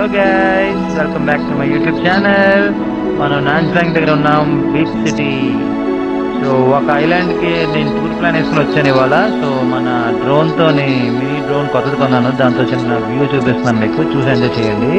Hello guys, welcome back to my YouTube channel. మనం నాన్స్లాంగ్ దగ్గర ఉన్నాం, బీచ్ సిటీ. సో ఒక ఐలాండ్కి నేను టూర్ ప్లాన్ వేసుకుని వచ్చాను ఇవాళ. సో మన డ్రోన్తోని మినీ డ్రోన్ కొత్తది కొన్నాను, దాంతో చిన్న వ్యూ చూపిస్తున్నాను మీకు, చూసి ఎంజాయ్ చేయండి.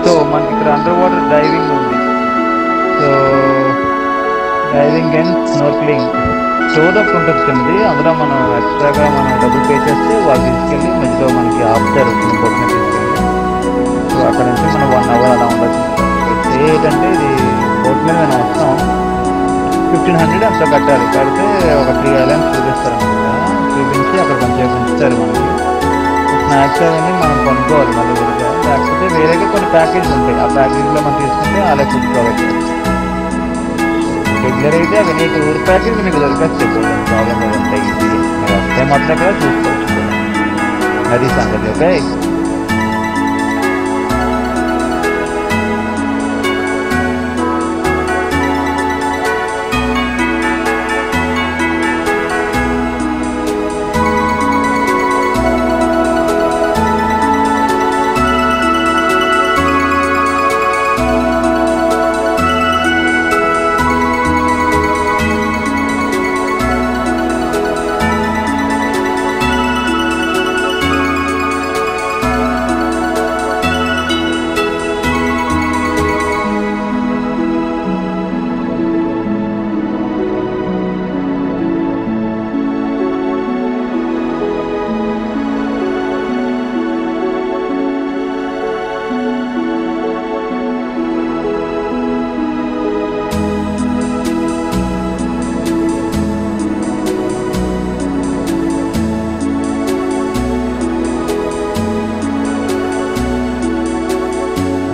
సో మనకి ఇక్కడ అండర్ వాటర్ డైవింగ్ ఉంది. సో డైవింగ్ అండ్ స్నోర్క్లింగ్ షోదప్ ఉంటుంది కింది, అందులో మనం ఎక్స్ట్రాగా మనం డబ్బులు పే చేస్తే వాళ్ళు తీసుకెళ్ళి మధ్యలో మనకి ఆపుతారు బొట్టిన తీసుకెళ్ళి. సో అక్కడ నుంచి మనం 1 hour అలా ఉండొచ్చు. ఏంటంటే ఇది బోట్ మీద మనం వస్తాం, 1500 అంతా కట్టాలి. కడితే ఒక 3 islands చూపిస్తారు అనమాట. చూపించి అక్కడ కొంచెం ఉంచుతారు. మనకి స్నాక్స్ అవన్నీ మనం కొనుక్కోవాలి మళ్ళీ విడిగా, లేకపోతే వేరేగా కొన్ని ప్యాకేజ్ ఉంటాయి. ఆ ప్యాకేజ్లో మనం తీసుకుంటే అలా ఫుడ్ ప్రొవైడ్ చేస్తాం. రెగ్యులర్ అయితే అవన్నీ టూర్ ప్యాకేజ్ మీకు దొరకచ్చు, ప్రాబ్లం లేదంటే ఈజీ. మీరు వస్తే మొత్తం కూడా చూసుకోవచ్చు. అది సంగతి.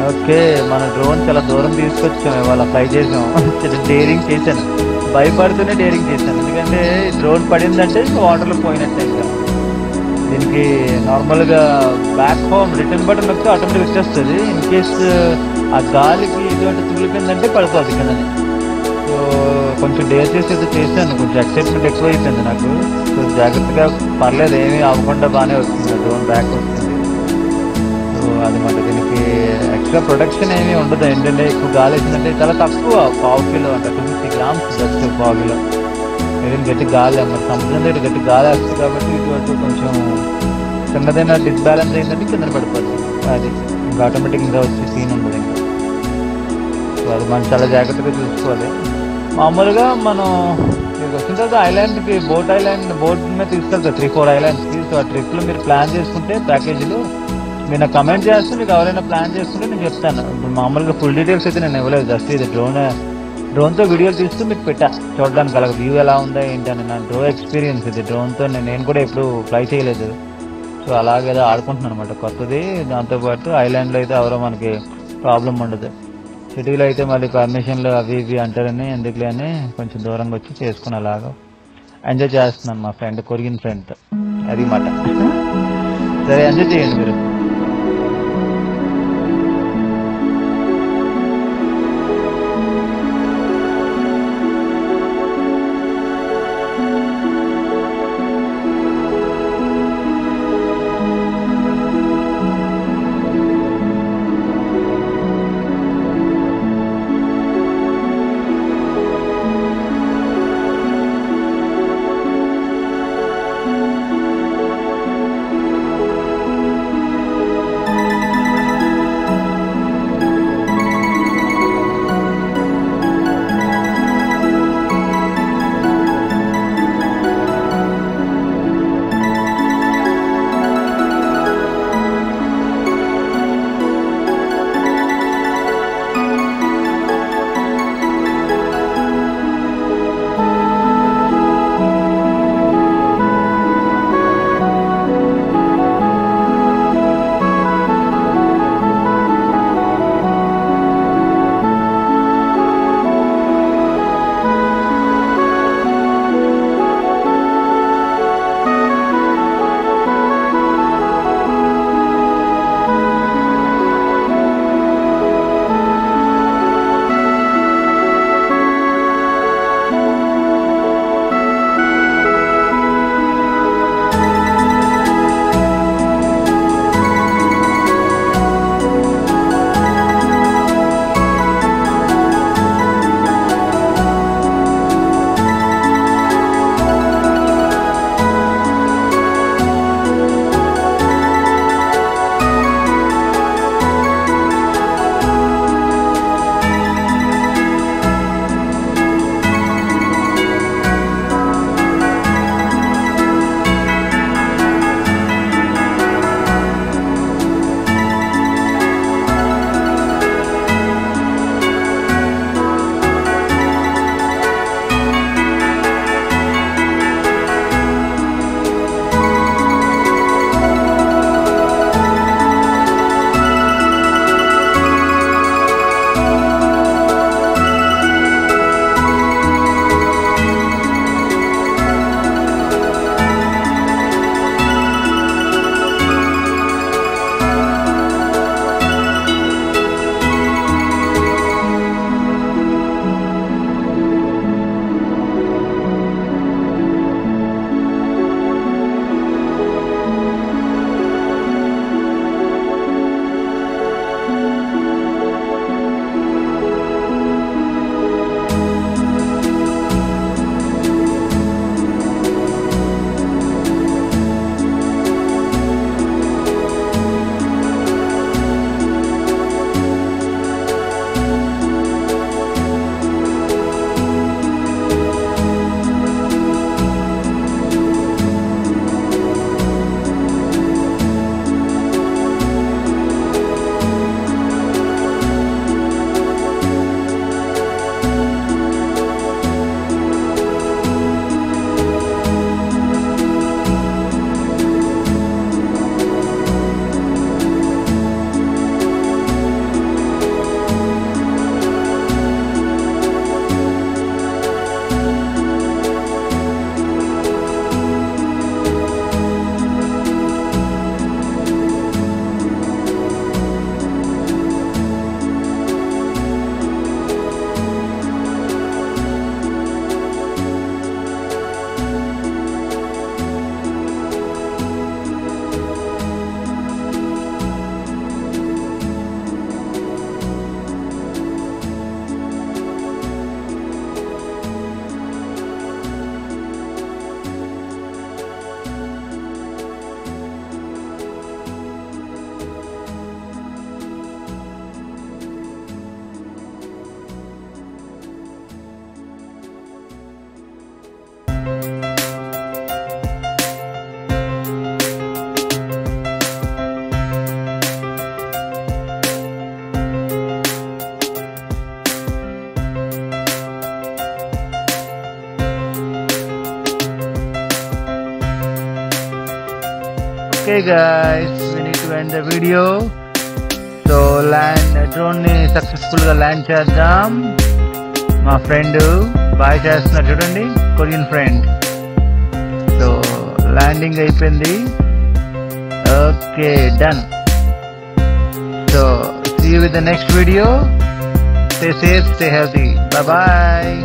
Okay, okay. మన డ్రోన్ చాలా దూరం తీసుకొచ్చాం, ఇవాళ ఫ్లై చేసాం. డేరింగ్ చేశాను, భయపడుతూనే డేరింగ్ చేశాను. ఎందుకంటే డ్రోన్ పడిందంటే వాటర్లో పోయినట్టే. ఇంకా దీనికి నార్మల్గా బ్యాక్ హోమ్ రిటర్న్ బటన్ నొక్కితే ఆటోమేటిక్ వచ్చేస్తుంది. ఇన్ కేస్ ఆ గాలికి ఇటువంటి తగిలిపోయిందంటే పడిపోతుంది కదని. సో కొంచెం డేర్ చేసి అయితే చేశాను, కొంచెం ఎక్సైట్మెంట్ ఎక్కువ అయిపోయింది నాకు. సో జాగ్రత్తగా పర్లేదు, ఏమీ అవ్వకుండా బాగానే వస్తుంది, డ్రోన్ బ్యాక్ వస్తుంది. సో అది మాట. దీనికి ఎక్స్ట్రా ప్రొడక్షన్ ఏమీ ఉండదు. ఏంటంటే ఎక్కువ గాలి వచ్చిందంటే చాలా తక్కువ, 1/2 kilo అంట, 250 grams జస్ట్ 1/2 kilo. ఏదైనా గట్టి గాలి మరి సముద్రం దగ్గర గట్టి గాలి వస్తుంది కాబట్టి ఇటువంటి కొంచెం చిన్నదైనా డిస్బ్యాలెన్స్ అయిందంటే కింద పడిపోతుంది. అది ఇంకా ఆటోమేటిక్ ఇంకా వచ్చి సీన్ ఉండదు. ఇంకా సో అది మనం చాలా జాగ్రత్తగా చూసుకోవాలి. మామూలుగా మనం ఇక్కడికి వచ్చిన తర్వాత ఐలాండ్కి బోట్ మీద తీసుకెళ్తారు 3-4 islandsకి. సో ఆ ట్రిప్లో మీరు ప్లాన్ చేసుకుంటే ప్యాకేజీలు మీరు నాకు కమెంట్ చేస్తే, మీకు ఎవరైనా ప్లాన్ చేసుకుంటే నేను చెప్తాను. ఇప్పుడు మామూలుగా ఫుల్ డీటెయిల్స్ అయితే నేను ఇవ్వలేదు, జస్ట్ ఇది డ్రోన్తో వీడియోలు తీస్తూ మీకు పెట్టా చూడడానికి, అలాగ వ్యూ ఎలా ఉందా ఏంటని. నా డ్రోన్ ఎక్స్పీరియన్స్ ఇది. డ్రోన్తో నేను కూడా ఎప్పుడు ఫ్లై చేయలేదు. సో అలాగేదో ఆడుకుంటున్నాను అనమాట కొత్తది. దాంతోపాటు ఐలాండ్లో అయితే ఎవరో మనకి ప్రాబ్లం ఉండదు. సిటీలో అయితే మళ్ళీ పర్మిషన్లు అవి ఇవి అంటారని, ఎందుకులే అని కొంచెం దూరంగా వచ్చి చేసుకుని అలాగా ఎంజాయ్ చేస్తున్నాను మా ఫ్రెండ్, కొరిగిన ఫ్రెండ్తో. అది మాట. సరే, ఎంజాయ్ చేయండి మీరు. Okay guys, we need to end the video. So drone ని సక్సెస్ఫుల్ గా ల్యాండ్ చేద్దాం. మా ఫ్రెండ్ బాయ్ చేస్తున్నారు చూడండి, కొరియన్ ఫ్రెండ్. సో ల్యాండింగ్ అయిపోయింది. Okay, done. So see you with the next video. Stay safe, stay healthy. Bye bye.